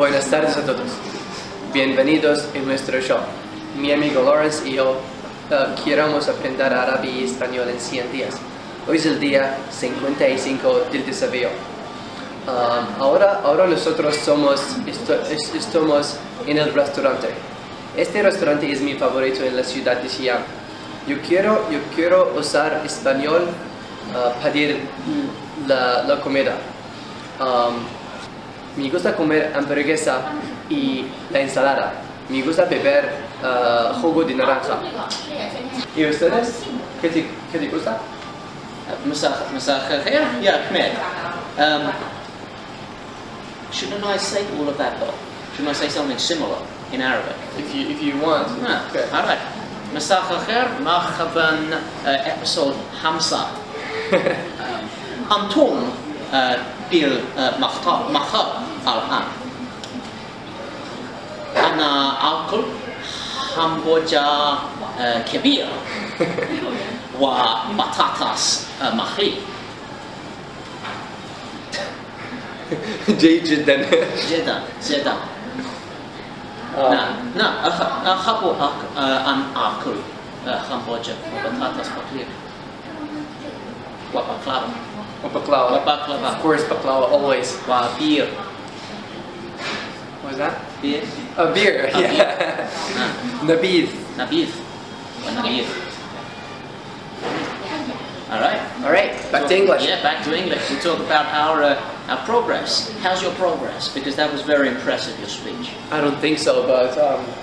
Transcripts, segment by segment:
Buenas tardes a todos. Bienvenidos en nuestro show. Mi amigo Lawrence y yo queremos aprender árabe y español en 100 días. Hoy es el día 55 del desafío. Ahora nosotros estamos en el restaurante. Este restaurante es mi favorito en la ciudad de Xi'an. Yo quiero usar español pedir la comida. Me gusta comer hamburguesa y la ensalada. Me gusta beber jugo de naranja. ¿Y ustedes? ¿Qué te gusta? مساء الخير يا أحمد. Shouldn't I say all of that though? Shouldn't I say something similar in Arabic? If you want. Okay. All right. مساء الخير مرحبا episode 5. أنتم بالمخطط الآن. أنا آكل همبرجر كبير وبطاطس مخلي. جيد جدا. جدا. نعم أحب أن آكل همبرجر وبطاطس مخلي وبقلاوة. Of course, baklava, always. وبير. What was that? Beer. A beer, yeah. Nabith. ونبيذ. All right. Back to English. Yeah, back to English. We talk about our progress. How's your progress? Because that was very impressive, your speech. I don't think so, but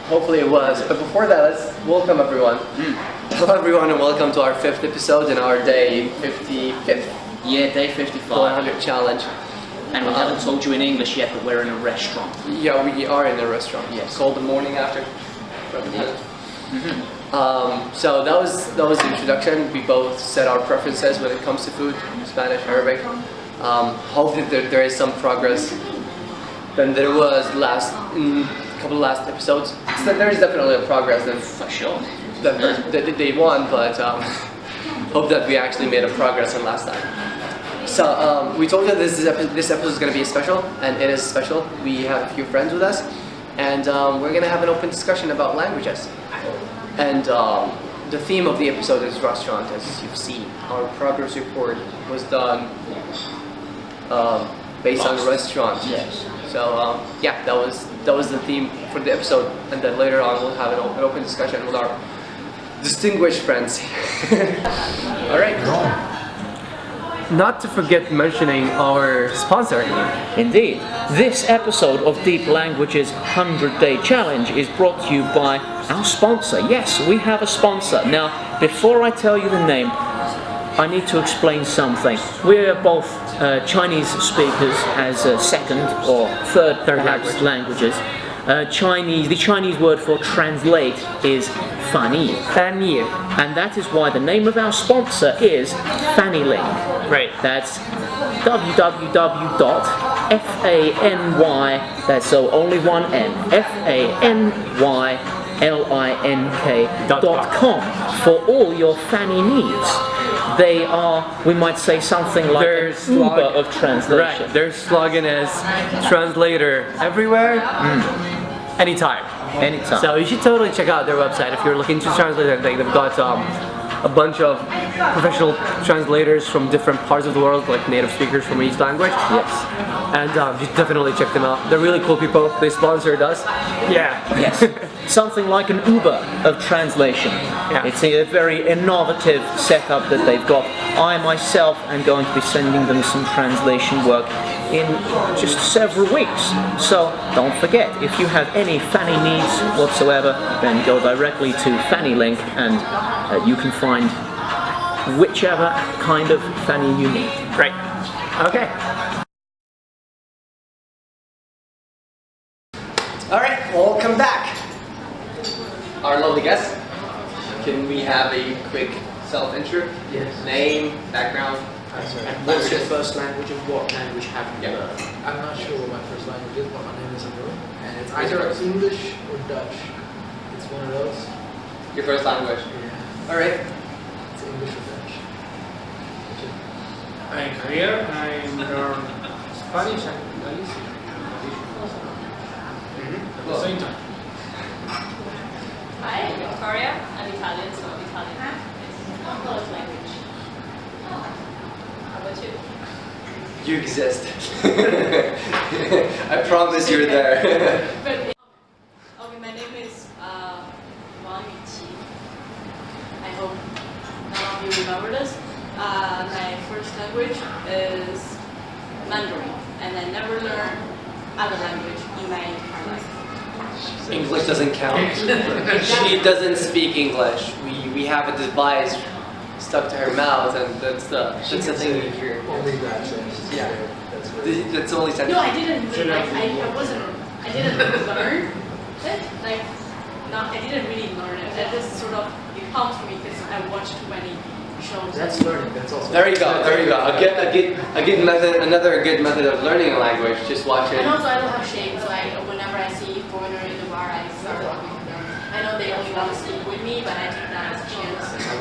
hopefully it was. But before that, let's welcome everyone. Hello everyone and welcome to our 5th episode in our day 55th. Yeah, day 55. 100 challenge. And we haven't told you in English yet, but we're in a restaurant. Yeah, we are in a restaurant. Yes. Called the morning after. Yeah. So that was the introduction. We both said our preferences when it comes to food, Spanish, Arabic. Hope that there is some progress than there was in a couple of last episodes. So there is definitely a progress than For sure. that they won, but hope that we actually made a progress than last time. So we told you this episode is going to be special, and it is special. We have a few friends with us, and we're going to have an open discussion about languages. And the theme of the episode is restaurant, as you've seen. Our progress report was done based on restaurant. Yes. So yeah, that was the theme for the episode, and then later on we'll have an open discussion with our distinguished friends. All right. Not to forget mentioning our sponsor. Indeed. This episode of Deep Languages 100-Day Challenge is brought to you by our sponsor. Yes, we have a sponsor. Now, before I tell you the name, I need to explain something. We're both Chinese speakers as a second or third perhaps languages. The Chinese word for translate is Fanny. And that is why the name of our sponsor is FannyLink. Right. That's www.fany, that's so only one N, FANYLINK.com for all your Fanny needs. They are, we might say, something like an Uber of translation. Right. Their slogan is translator everywhere, anytime. So you should totally check out their website if you're looking to translate anything. They've got a bunch of professional translators from different parts of the world, like native speakers from each language. Yes. And you definitely check them out. They're really cool people. They sponsored us. Yeah. Yes. Something like an Uber of translation. Yeah. It's a very innovative setup that they've got. I myself am going to be sending them some translation work in just several weeks. So don't forget, if you have any Fanny needs whatsoever, then go directly to FannyLink and you can find whichever kind of Fanny you need. Right. Okay. All right, welcome back. Our lovely guest. Can we have a quick self-intro? Yes. Name, background. Sorry. What's your first language and what language have you learned? I'm not sure what my first language is, but my name is Amir, and it's either English or Dutch. It's one of those. Your first language. Yeah. All right. It's English or Dutch. I'm here. I learn Spanish and Galician. at the same time. Hi, I'm Victoria. I'm Italian, so Italian is my first language. How about you? You exist. I promise you're there. Okay, my name is Wang Yuqi. I hope none of you remember this. My first language is Mandarin, and I never learned other language in my entire life. English doesn't count. She doesn't speak English. We have a device stuck to her mouth, and that's the thing we hear. Only that sentence. Yeah. That's really That's the only sentence. No, I didn't. I didn't learn it. Like, I didn't really learn it. That just sort of it comes to me because I watched too many shows. That's learning. That's also. There you go. There you go. Another good method of learning a language. Just watch it. And also, I don't have shame. So whenever I see foreigner in the bar, I start talking to them. I know they only want to speak with me, but I take that as a chance. So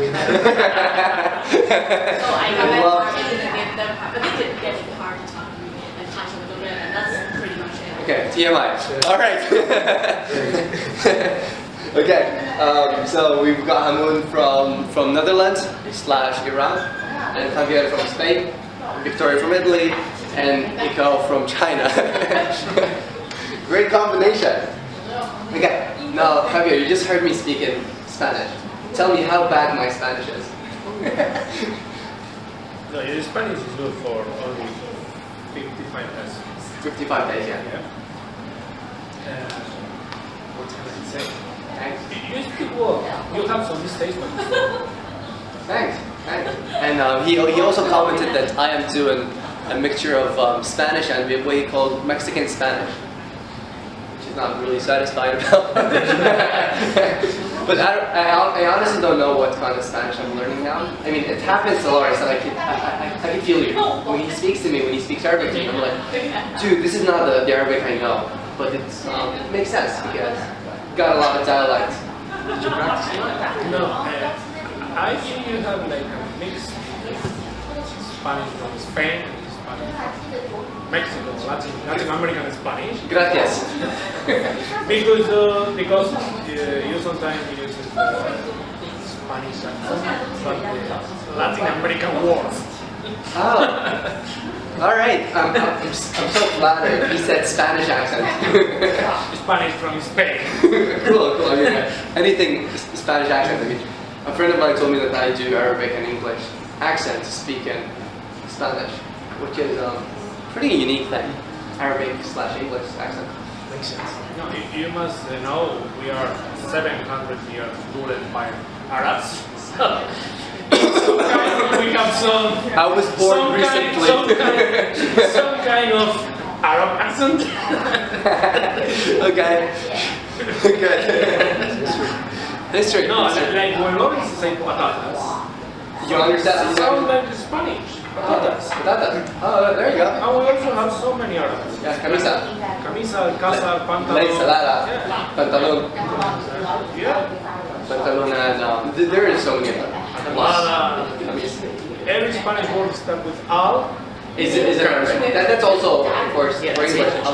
I got my bar, I didn't get them, but they did get it hard to talk to me and touch a little bit, and that's pretty much it. Okay, TMI. All right. Okay, so we've got Hamoun from Netherlands / Iran, and Javier from Spain, Victoria from Italy, and Iko from China. Great combination. Okay, now Javier, you just heard me speak in Spanish. Tell me how bad my Spanish is. No, your Spanish is good for only 55 days. 55 days, yeah. What can I say? Thanks. You speak well. You have some mistakes, but it's well. Thanks. And he also commented that I am doing a mixture of Spanish and what he called Mexican Spanish, which he's not really satisfied about. But I honestly don't know what kind of Spanish I'm learning now. I mean, it happens to Lawrence that I can feel you. When he speaks to me, when he speaks Arabic to me, I'm like, dude, this is not the Arabic I know. But it makes sense because got a lot of dialects. Did you practice it? No, I think you have like a mixed Spanish from Spain and Spanish from Mexico, Latin American Spanish. Gracias. Because you sometimes use Spanish accent, but the Latin American words. Oh. All right. I'm so flattered. He said Spanish accent. Spanish from Spain. Cool. I mean, anything Spanish accent. I mean, a friend of mine told me that I do Arabic and English accent to speak in Spanish, which is a pretty unique thing. Arabic / English accent. Makes sense. No, you must know we are 700 years ruled by Arabs. We have some. I was born recently. Some kind of Arab accent. Okay. Good. History. No, like when Lawrence says patatas, You understand? sound like Spanish. Patatas. Patatas. Oh, there you go. And we also have so many Arabs. Yeah, camisa. Camisa, casa, La pantalon. ensalada. Yeah. Pantalon. Yeah. Pantalon and there is so many. Almohada. Camis. Every Spanish word starts with al. Is it Arabic? That's also, of course, for English. That the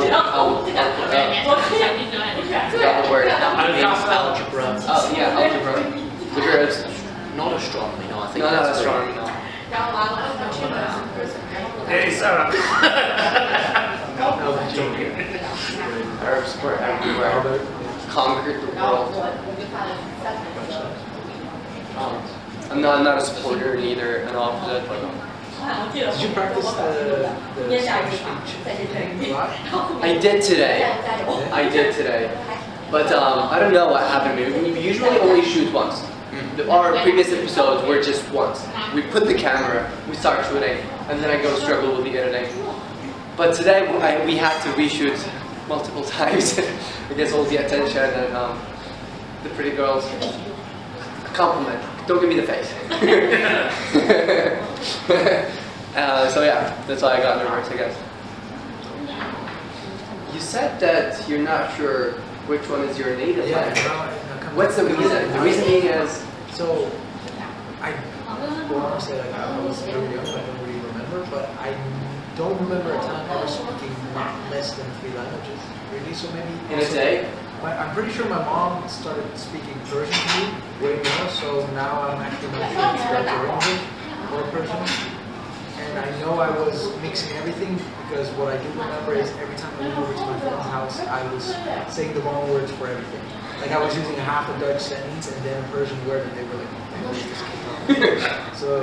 word. means algebra. Oh, yeah, algebra. Which is Not astronomy, no, I think not that's astronomy, no. It's Arab. Arabs were everywhere. Conquered the world. I'm not a supporter, neither an opposite. But Did you practice the Spanish speech a lot? I did today. But I don't know what happened. We usually only shoot once. Our previous episodes were just once. We put the camera, we start shooting, and then I go struggle with the editing. But today we had to reshoot multiple times because all the attention and the pretty girls. Compliment. Don't give me the face. So yeah, that's why I got nervous, I guess. You said that you're not sure which one is your native language. What's the reason? The reason being is... So, I will honestly, I was very young, I don't really remember, but I don't remember a time ever speaking less than 3 languages, really. So maybe In a day? I'm pretty sure my mom started speaking Persian to me way more. So now I'm actually not sure if it's French or English or Persian. And I know I was mixing everything because what I do remember is every time I went over to my friend's house, I was saying the wrong words for everything. Like I was using half a Dutch sentence and then a Persian word, and they were like, "Oh, this came out." So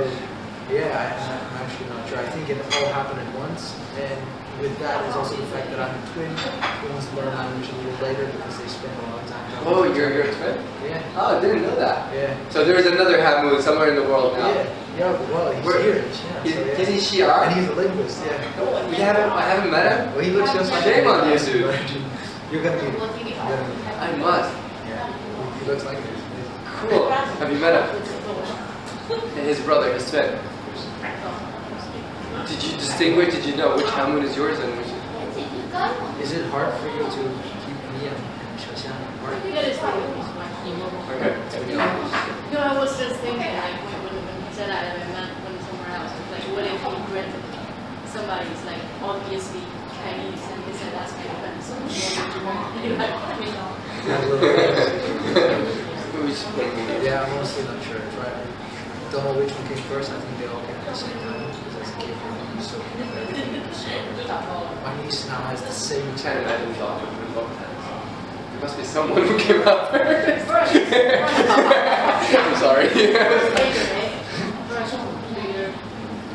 yeah, I'm actually not sure. I think it all happened at once, and with that is also the fact that I'm a twin. Twins learn language a little later because they spend a lot of time. Oh, you're a twin? Yeah. Oh, I didn't know that. Yeah. So there's another Hamoud somewhere in the world now. Yeah, well, he's Irish. Yeah, so, yeah. Is he Shiar? And he's a linguist. Yeah. I haven't met him. Well, he looks just like Shame on you, dude. dude. You're gonna meet him. You're gonna meet him. I must. Yeah. He looks like this. Cool. Have you met him? And his brother, his twin. Did you distinguish? Did you know which Hamoud is yours and which? Is it hard for you to keep me and Shashan apart? Okay. No, I was just thinking, like, when he said that, I meant when somewhere else, like, what if he read somebody's, like, obviously Chinese, and he said that's my friend, so Yeah, I'm honestly not sure. Right? I don't know which one came first. I think they all came at the same time. Because as a kid, you're so everything. So my niece now has the same Can't imagine John with both hands. There must be someone who came out first. I'm sorry.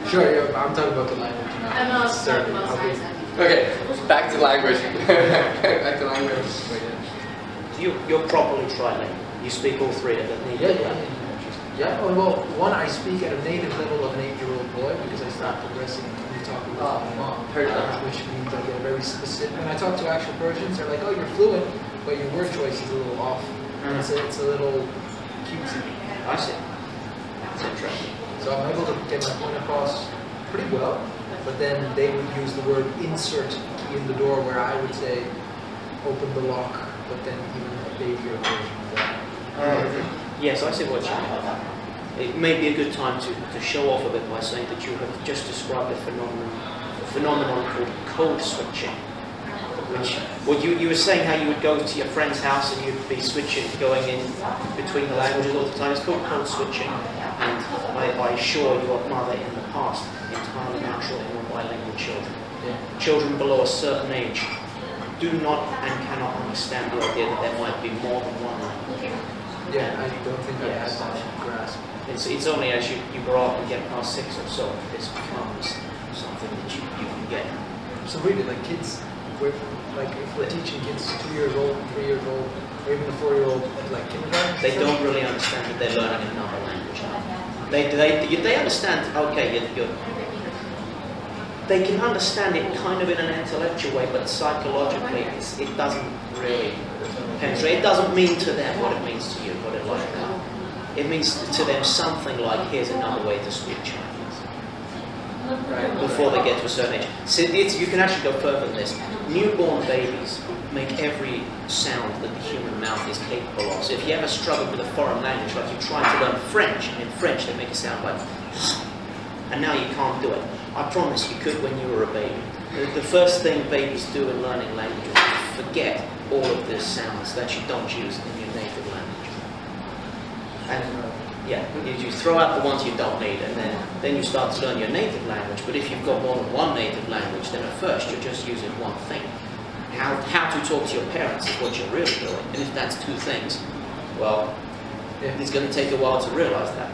Sure, yeah, I'm talking about the language now. I'm not talking about I'll be- science. Okay, back to language. Back to language. You're properly trilingual. You speak all 3 of them. Yeah, well, one, I speak at a native level of an 8-year-old boy because I start progressing and talking with my mom, heard that. which means I get very specific. When I talk to actual Persians, they're like, "Oh, you're fluent, but your word choice is a little off." It's a little cutesy. I see. That's interesting. So I'm able to get my point across pretty well, but then they would use the word insert key in the door where I would say open the lock, but then even a babier version of that. Yes, I see what you mean. It may be a good time to show off a bit by saying that you have just described a phenomenon called code switching. Which, you were saying how you would go to your friend's house and you'd be switching, going in between the languages all the time. It's called code switching, and I assure your mother in the past entirely natural and bilingual children. Children below a certain age do not and cannot understand the idea that there might be more than one language. Yeah, I don't think I had that grasp. It's only as you grow up and get past 6 or so that this becomes something that you can get. So really, like kids, if we're teaching kids 2 years old, 3 years old, or even a 4-year-old at like kindergarten, They don't really understand that they're learning another language. They understand, okay, they can understand it kind of in an intellectual way, but psychologically it doesn't really penetrate. It doesn't mean to them what it means to you, what it like. It means to them something like, here's another way to speak Chinese. Right? Before they get to a certain age. So you can actually go further than this. Newborn babies make every sound that the human mouth is capable of. So if you ever struggle with a foreign language, like you're trying to learn French, and in French they make a sound like, and now you can't do it. I promise you could when you were a baby. The first thing babies do in learning language is forget all of the sounds that you don't use in your native language. And yeah, you throw out the ones you don't need, and then you start to learn your native language. But if you've got more than one native language, then at first you're just using one thing. How to talk to your parents is what you're really doing. And if that's 2 things, well, it's going to take a while to realize that.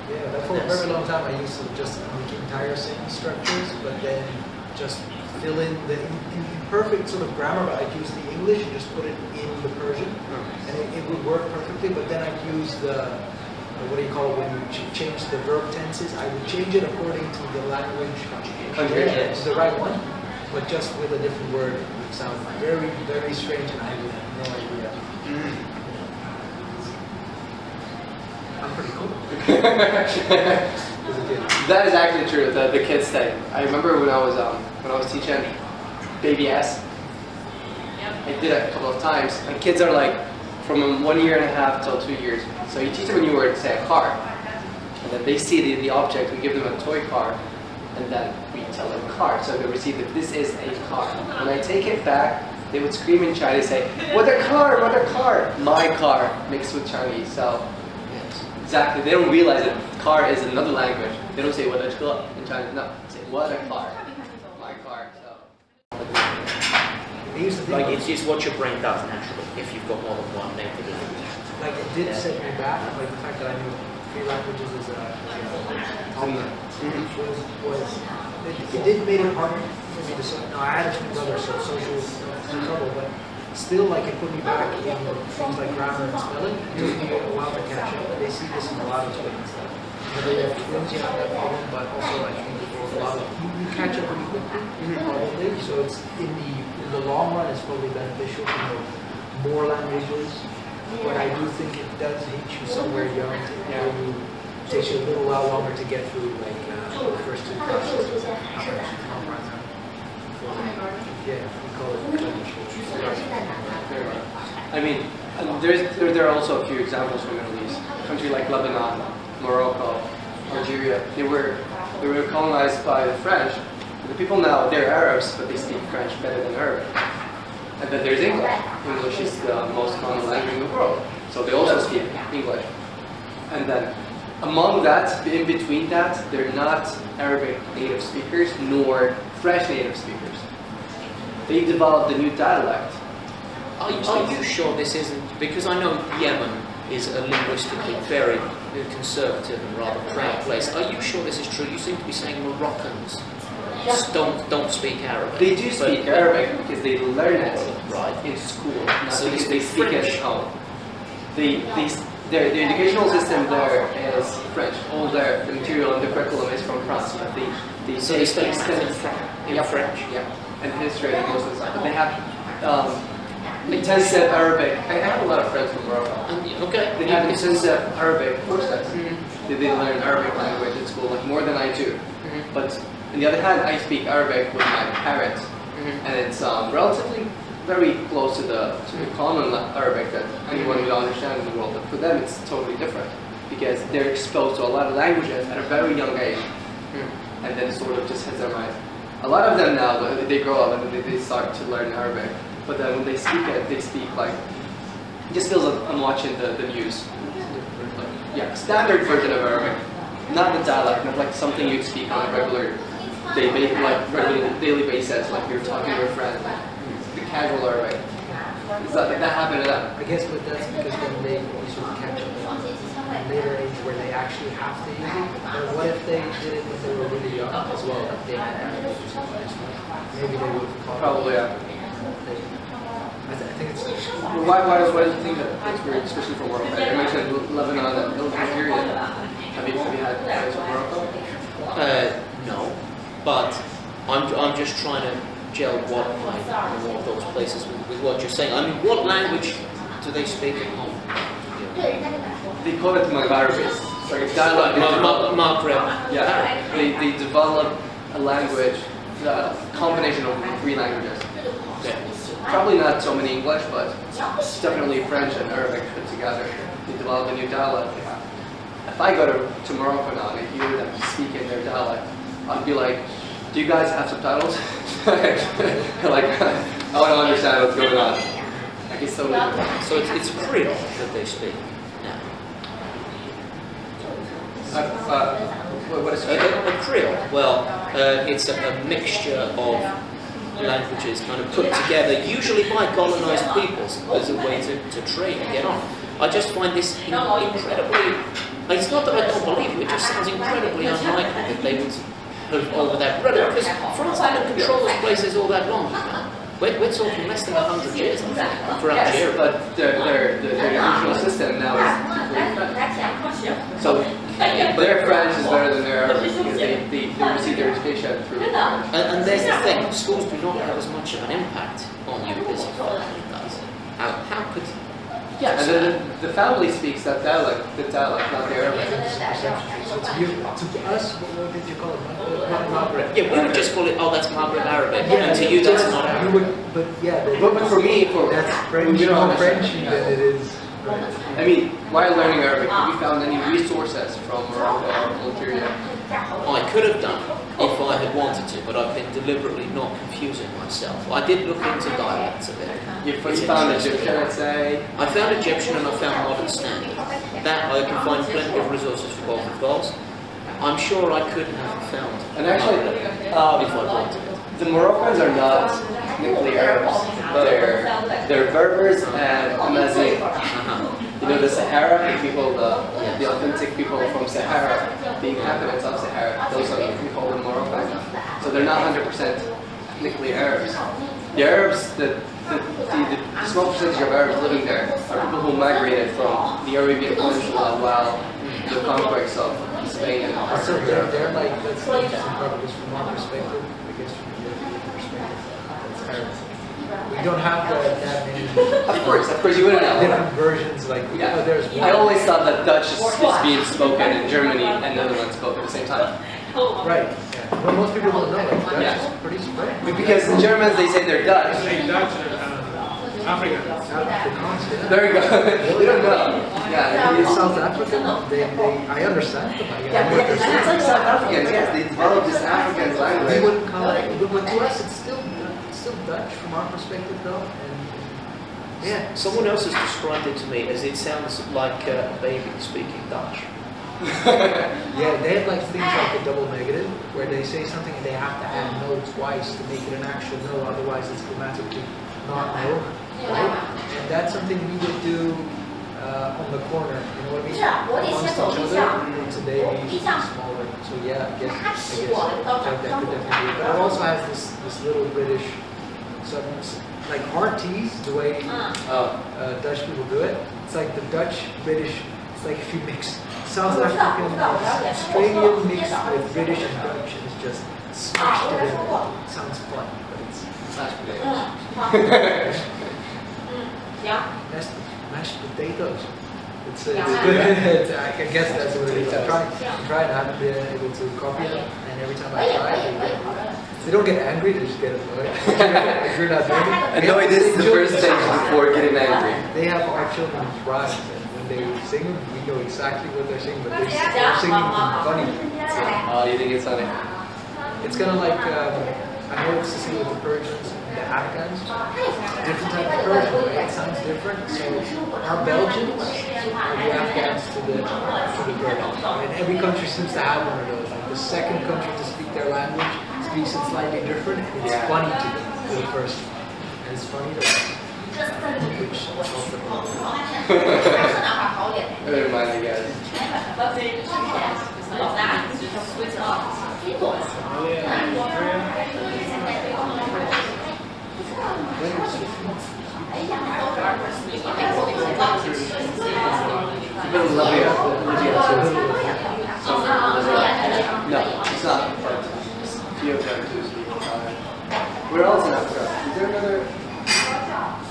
Yeah, but for a very long time I used to just make entire sentence structures, but then just fill in the imperfect sort of grammar, but I'd use the English and just put it in the Persian, and it would work perfectly, but then I'd use what do you call it when you change the verb tenses? I would change it according to the language conjugation, the right one, but just with a different word. It would sound very, very strange, and I would have no idea. I'm pretty cool. That is actually true. The kids thing. I remember when I was teaching baby S. I did it a couple of times. And kids are like from 1 year and a half till 2 years. So you teach them when you were, say, a car, and then they see the object. We give them a toy car, and then we tell them car. So they receive that this is a car. When I take it back, they would scream in Chinese, say, "What a car! What a car!" My car mixed with Chinese. So exactly, they don't realize that car is another language. They don't say "what a car" in Chinese. No, they say "what a car." My car. So. Like it's what your brain does naturally if you've got more than one native language. Like it did set me back, like the fact that I knew 3 languages as a toddler, it did make it harder for me to say. No, I had a twin brother, so social trouble, but still, like it put me back in things like grammar and spelling. It took me a while to catch up. They see this in a lot of twins. Whether you have twins, you have that problem, but also I think for a lot of you catch up pretty quickly, probably. So it's in the long run, it's probably beneficial to know more languages. But I do think it does hit you somewhere young. It takes you a little while longer to get through, like the first 2 classes. Yeah, we call it language. I mean, there are also a few examples from the Middle East. A country like Lebanon, Morocco, Algeria, they were colonized by the French. The people now, they're Arabs, but they speak French better than Arabic. And then there's English. English is the most common language in the world. So they also speak English. And then among that, in between that, they're not Arabic native speakers nor French native speakers. They developed a new dialect. Are you sure this isn't, because I know Yemen is a linguistically very conservative and rather proud place. Are you sure this is true? You seem to be saying Moroccans don't speak Arabic. They do speak Arabic because they learn it in school, not so because they speak it at home. The educational system there is French. All the material and the curriculum is from France, but they study in French. Yeah, and history and most of the stuff. But they have intensive Arabic. I have a lot of friends from Morocco. Okay. They have intensive Arabic courses. They learn Arabic language in school, like more than I do. But on the other hand, I speak Arabic with my parents, and it's relatively very close to the common Arabic that anyone would understand in the world. But for them, it's totally different because they're exposed to a lot of languages at a very young age, and then it sort of just hits their mind. A lot of them now, they grow up and they start to learn Arabic, but then when they speak it, they speak like, it just feels like I'm watching the news. Yeah, standard version of Arabic, not the dialect, not like something you'd speak on a regular daily basis, like you're talking to your friend, like the casual Arabic. That happened to them. I guess, but that's because then they sort of catch up at a later age where they actually have to use it. But what if they did it when they were really young as well? Like they had that maybe they would have probably, yeah. I think it's. Why do you think that it's weird, especially for Morocco? I mentioned Lebanon and Algeria. Have you had friends from Morocco? No, but I'm just trying to gel what one of those places with what you're saying. I mean, what language do they speak at home? They call it Maghreb. It's like a dialect. Maghreb. Yeah. They develop a language, a combination of 3 languages. Okay. Probably not so many English, but definitely French and Arabic put together. They develop a new dialect. If I go to Morocco now and I hear them speaking their dialect, I'd be like, do you guys have subtitles? Like, I want to understand what's going on. Like, it's totally different. So it's Creole that they speak. Yeah. What is A Creole? Well, it's a mixture of languages kind of put together, usually by colonized peoples, as a way to trade and get on. I just find this incredibly. It's not that I don't believe it; it just sounds incredibly unlikely that they would have over that bread. Because France hasn't controlled those places all that long now. We're talking less than 100 years, I think, for Algeria. But their educational system now is completely. So their French is better than their Arabic because they receive their education through. And there's the thing: schools do not have as much of an impact on you as it does. How could? Yeah, and then the family speaks that dialect, not the Arabic. So to us, what did you call it? Maghreb. Yeah, we would just call it, that's Maghreb Arabic. And to you, that's not Arabic. But for me, that's French, more Frenchy than it is. Right. I mean, while learning Arabic, have you found any resources from Morocco or Algeria? I could have done if I had wanted to, but I've been deliberately not confusing myself. I did look into dialects a bit. You It's found interesting. Egyptian, I'd say. I found Egyptian and I found Modern Standard. That I can find plenty of resources for both of those. I'm sure I could have found. And actually, if I wanted. the Moroccans are not technically Arabs. They're Berbers and Amazigh. You know, the Sahara, the people, the authentic people from Sahara, the inhabitants of Sahara, those are we call them Moroccans. So they're not 100% ethnically Arabs. The Arabs, the small percentage of Arabs living there are people who migrated from the Arabian Peninsula while the conquest of Spain and So they're like, that's the interesting part, because from our perspective, I guess from the European perspective, it's Arabs. We don't have that many Of course, you wouldn't know. different versions, like, Yeah. there's one. I always thought that Dutch is being spoken in Germany and Netherlands spoke at the same time. Right, yeah. Well, most people don't know, like, Dutch Yeah. is pretty spread. Because the Germans, they say they're Dutch. Like Dutch African. Afrikaans, yeah. There you go. They don't know. Yeah. In South Africa, I understand them, I Yeah, get what they're it's saying. like South Africans, yes, they developed this African We language. wouldn't call it, but to us, it's still Dutch from our perspective, though, and yeah. Someone else has described it to me as it sounds like a baby speaking Dutch. Yeah, they have like things like a double negative, where they say something and they have to add no twice to make it an actual no, otherwise it's grammatically not no, right? And that's something we would do on the corner, you know what I mean? Amongst each other, today we used to be smaller, so yeah, I guess that could definitely be it. But it also has this little British, like hard T's, the way Dutch people do it. It's like the Dutch, British, it's like if you mix South African, Australian mixed with British and Dutch, and it's just smashed together. It sounds fun, but it's mashed potatoes. It's good. I guess that's what it is. I'm trying. I haven't been able to copy them, and every time I try, they don't get angry. They just get annoyed. If you're not doing it. Annoyed is the first stage before getting angry. They have our children's rhymes, and when they sing them, we know exactly what they're singing, but they're singing funny. Oh, you think it's funny? It's kind of like, I know it's the same with the Persians and the Afghans. Different type of Persian, right? It sounds different. So our Belgians are the Afghans to the Persians. And every country seems to have one of those. Like the second country to speak their language speaks it slightly different, and it's funny to them, to the first. And it's funny to us. Which is also Never mind, I guess. It's a bit of Libya. No, it's not. But a few of them do speak Italian. Where else in Africa? Is there another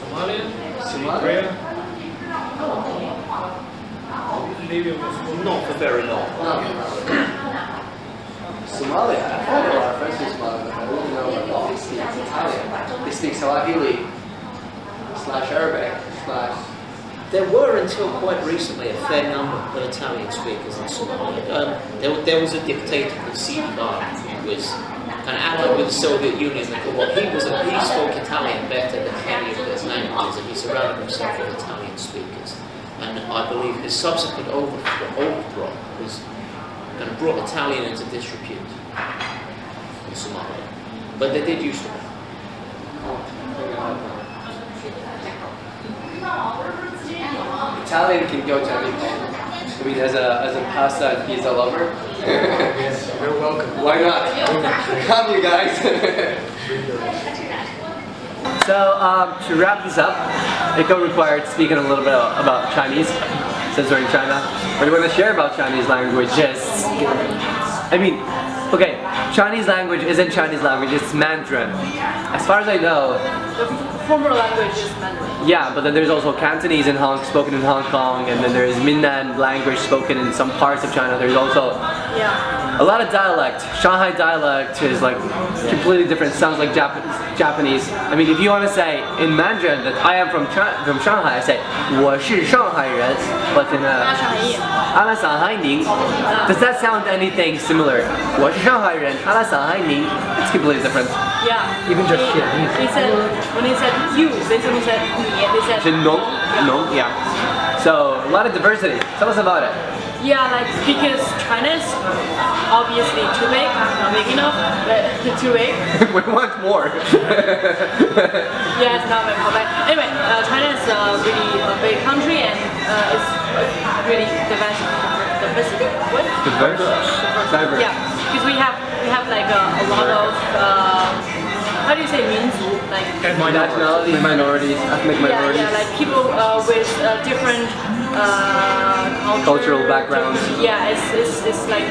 Somalia. Somalia? Eritrea. Libya was Not for very long. Somalia. I had a lot of friends in Somalia, but I didn't know that they speak Italian. They speak Swahili / Arabic / There were until quite recently a fair number of Italian speakers in Somalia. There was a dictator called Sidi Barra who was an ally with the Soviet Union. He spoke Italian better than any of those languages, and he surrounded himself with Italian speakers. And I believe his subsequent overthrow was kind of brought Italian into disrepute in Somalia. But they did used to have. Italian can go to any place. I mean, as a pasta and pizza lover, yes, you're welcome. why not? Come, you guys. So, to wrap this up, Iko required speaking a little bit about Chinese, since we're in China. What do you want to share about Chinese languages? I mean, okay, Chinese language isn't Chinese language, it's Mandarin. As far as I know, The former language is Mandarin. yeah, but then there's also Cantonese spoken in Hong Kong, and then there's Minnan language spoken in some parts of China. There's also Yeah. A lot of dialect. Shanghai dialect is like completely different. Sounds like Japanese. I mean, if you want to say in Mandarin that I am from Shanghai, I say 我是上海人. But in阿拉上海宁, does that sound anything similar? 我是上海人，阿拉上海宁. It's completely different. Yeah. Even just He said when he said you, they suddenly said 你, they said 是农, yeah. So a lot of diversity. Tell us about it. Yeah, like because China is obviously too big, not big enough, but too big. We want more. Yeah, it's not very but anyway, China is a really big country and it's really diverse. What? Diverse. Yeah, because we have like a lot of how do you say 民族 like Nationalities, minorities, ethnic minorities. Yeah, like people with different Cultural backgrounds. Yeah, it's like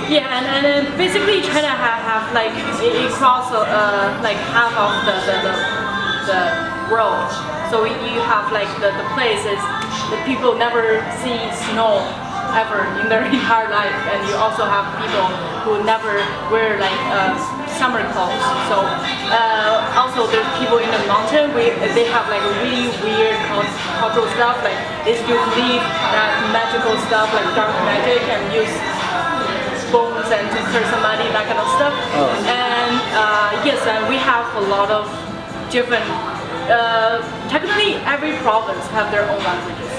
and then basically China have like it cross like half of the world. So you have like the places that people never see snow ever in their entire life, and you also have people who never wear like summer clothes. So also there's people in the mountain. They have like really weird cultural stuff. Like they still believe that magical stuff like dark magic and use bones and to curse somebody, that kind of stuff. And yes, and we have a lot of different. Technically, every province have their own languages,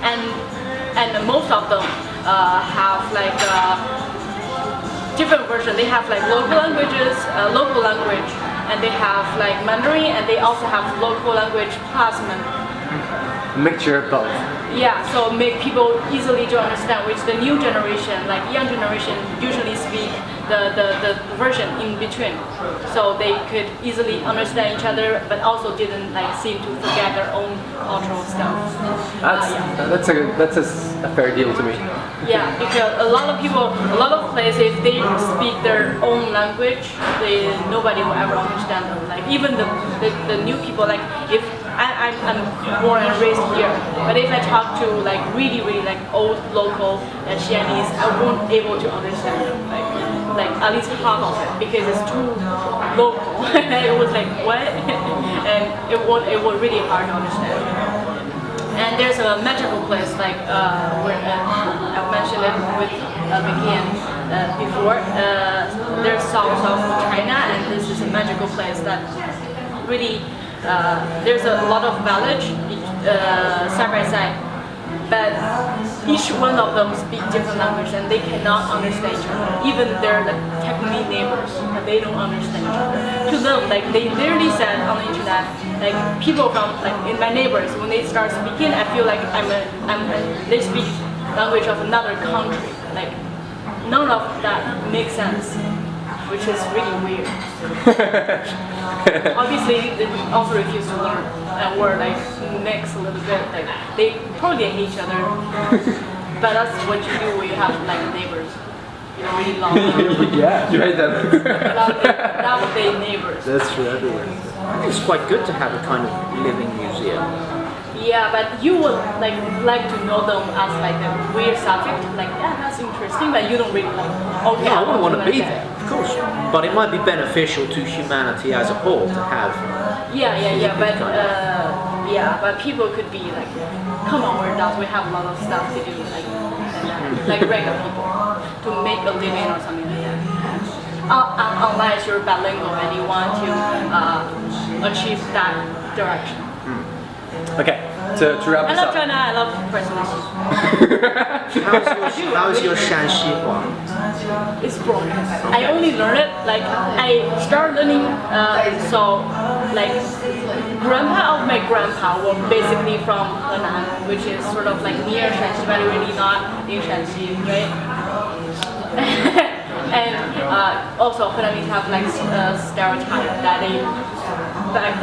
and most of them have like different version. They have like local languages, local language, and they have like Mandarin, and they also have local language plus Mandarin. A mixture of both. Yeah, so make people easily to understand, which the new generation, like young generation, usually speak the version in between, so they could easily understand each other, but also didn't like seem to forget their own cultural stuff. That's a fair deal to me. Yeah, because a lot of places, if they speak their own language, nobody will ever understand them. Like even the new people, like if I'm born and raised here, but if I talk to like really like old local Chinese, I won't able to understand them. Like at least half of it, because it's too local. It was like what, and it was really hard to understand. And there's a magical place like where I mentioned it with Vicky before. There's south of China, and this is a magical place that really there's a lot of village side by side. But each one of them speak different language and they cannot understand each other. Even they're like technically neighbors, but they don't understand each other. To them, like they literally said on the internet, like people from like in my neighbors, when they start speaking, I feel like they speak language of another country. Like none of that makes sense, which is really weird. Obviously, they also refuse to learn and were like mix a little bit. Like they probably hate each other, but that's what you do when you have like neighbors. You don't really love them. Yeah, you hate them. Love their neighbors. That's true everywhere. I think it's quite good to have a kind of living museum. Yeah, but you would like to know them as like a weird subject. Like yeah, that's interesting, but you don't really like. Okay, Yeah, I wouldn't want to be like there, of course. But it might be beneficial to humanity as a whole to have. But people could be like, come on, we're adults, we have a lot of stuff to do, like regular people, to make a living or something like that. Unless you're bilingual and you want to achieve that direction. Okay, to wrap I this love up. China, I love personally. How's your Shanxi Hua? It's broken. I only learned it, like, I started learning, so, like, grandpa of my grandpa was basically from Henan, which is sort of like near Shanxi, but really not in Shanxi, right? And also Henanese have like stereotype that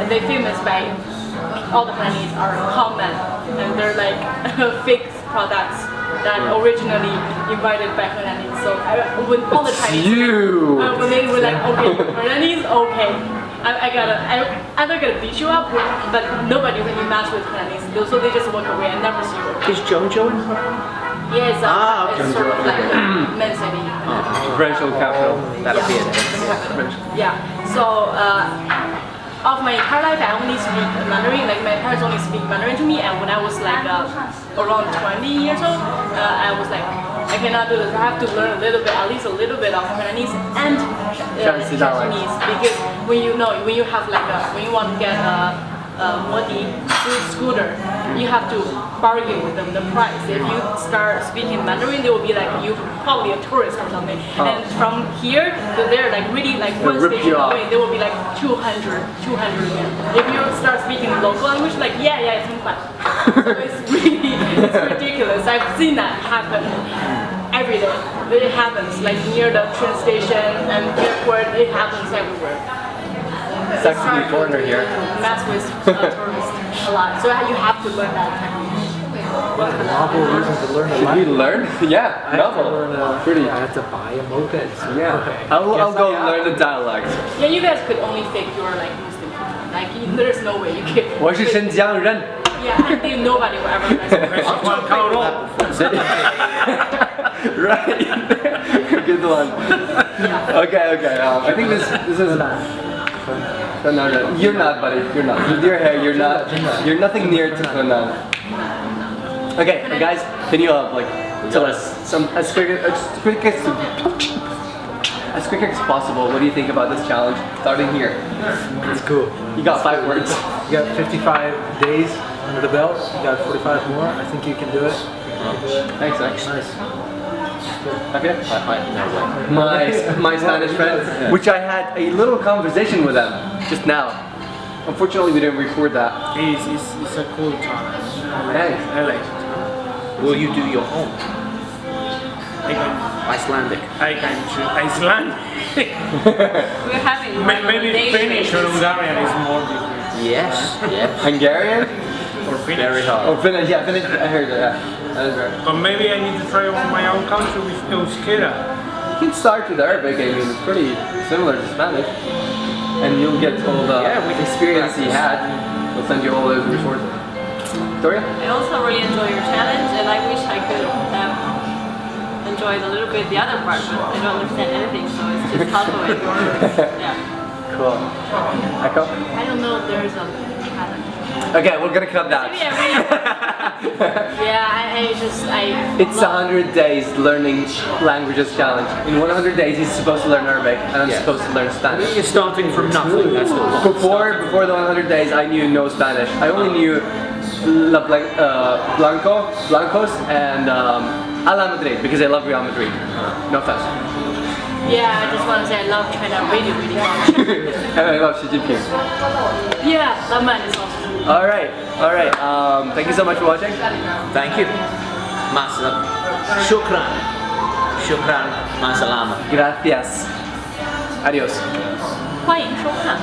they famous by all the Henanese are common and they're like fake products that originally invited by Henanese. So when all the Chinese when they were like, okay, Henanese, okay, either gonna beat you up, but nobody really mess with Chinese, so they just walk away and never see you again. Is Jojo in? Yeah, okay. it's sort of like men's city. Provincial capital. That'll be it. Yeah. So of my entire life, I only speak Mandarin. Like my parents only speak Mandarin to me, and when I was like around 20 years old, I was like, I cannot do this. I have to learn a little bit, at least a little bit of Chinese and Cantonese, because when you have like when you want to get a Modi scooter, you have to bargain with them the price. If you start speaking Mandarin, they will be like you probably a tourist or something. And from here to there, like really like one station away, they will be like 200 yen. If you start speaking local language, like it's 100. So it's ridiculous. I've seen that happen every day. It happens like near the train station and airport. It happens everywhere. It's actually a foreigner here. Mess with tourists a lot, so you have to learn that technique. Novel reason to learn a Should we language. learn? Yeah, I have to novel. learn Pretty. I have to buy a moped. Yeah. I'll go learn the dialects. Yeah, you guys could only fake your like Muslim people. Like there's no way you can. 我是深江人。 Yeah, I think nobody will ever mess with you. Right. Good one. Okay. I think this is. No. You're not, buddy. You're not. With your hair, you're not. You're nothing near to Conan. Okay, guys, can you tell us some as quick as possible? What do you think about this challenge? Starting here. It's cool. You got 5 words. You got 55 days under the belt. You got 45 more. I think you can do it. Thanks, Max. Nice. Okay. My Spanish friend, which I had a little conversation with them just now. Unfortunately, we didn't record that. It's a cool challenge. Thanks. I like it. Will you do your own? Icelandic. I can choose Iceland. We're having Maybe Finnish or Hungarian is more difficult. Yes. Yeah. Hungarian Or Finnish. Very hard. or Finnish? Yeah, Finnish. I heard that. Yeah, that is right. But maybe I need to try on my own country with Euskera. You can start with Arabic. I mean, it's pretty similar to Spanish, and you'll get all the with experience he had. We'll send you all those resources. Victoria? I also really enjoy your challenge, and I wish I could have enjoyed a little bit the other part, but I don't understand anything, so it's just half of it. Yeah. Cool. Echo? I don't know if there's a pattern. Okay, we're gonna cut that. Maybe I It's 100 days learning languages challenge. In 100 days, he's supposed to learn Arabic, and I'm supposed to learn Spanish. You're starting from nothing. That's the point. Before the 100 days, I knew no Spanish. I only knew Blancos, and Ala Madrid, because I love Real Madrid. No offense. Yeah, I just want to say I love China really, really much. And I love Xi Jinping. Yeah, that man is awesome. Alright. Thank you so much for watching. Thank you. Shukran. Shukran. Masalama. Gracias. Adios. 欢迎收看。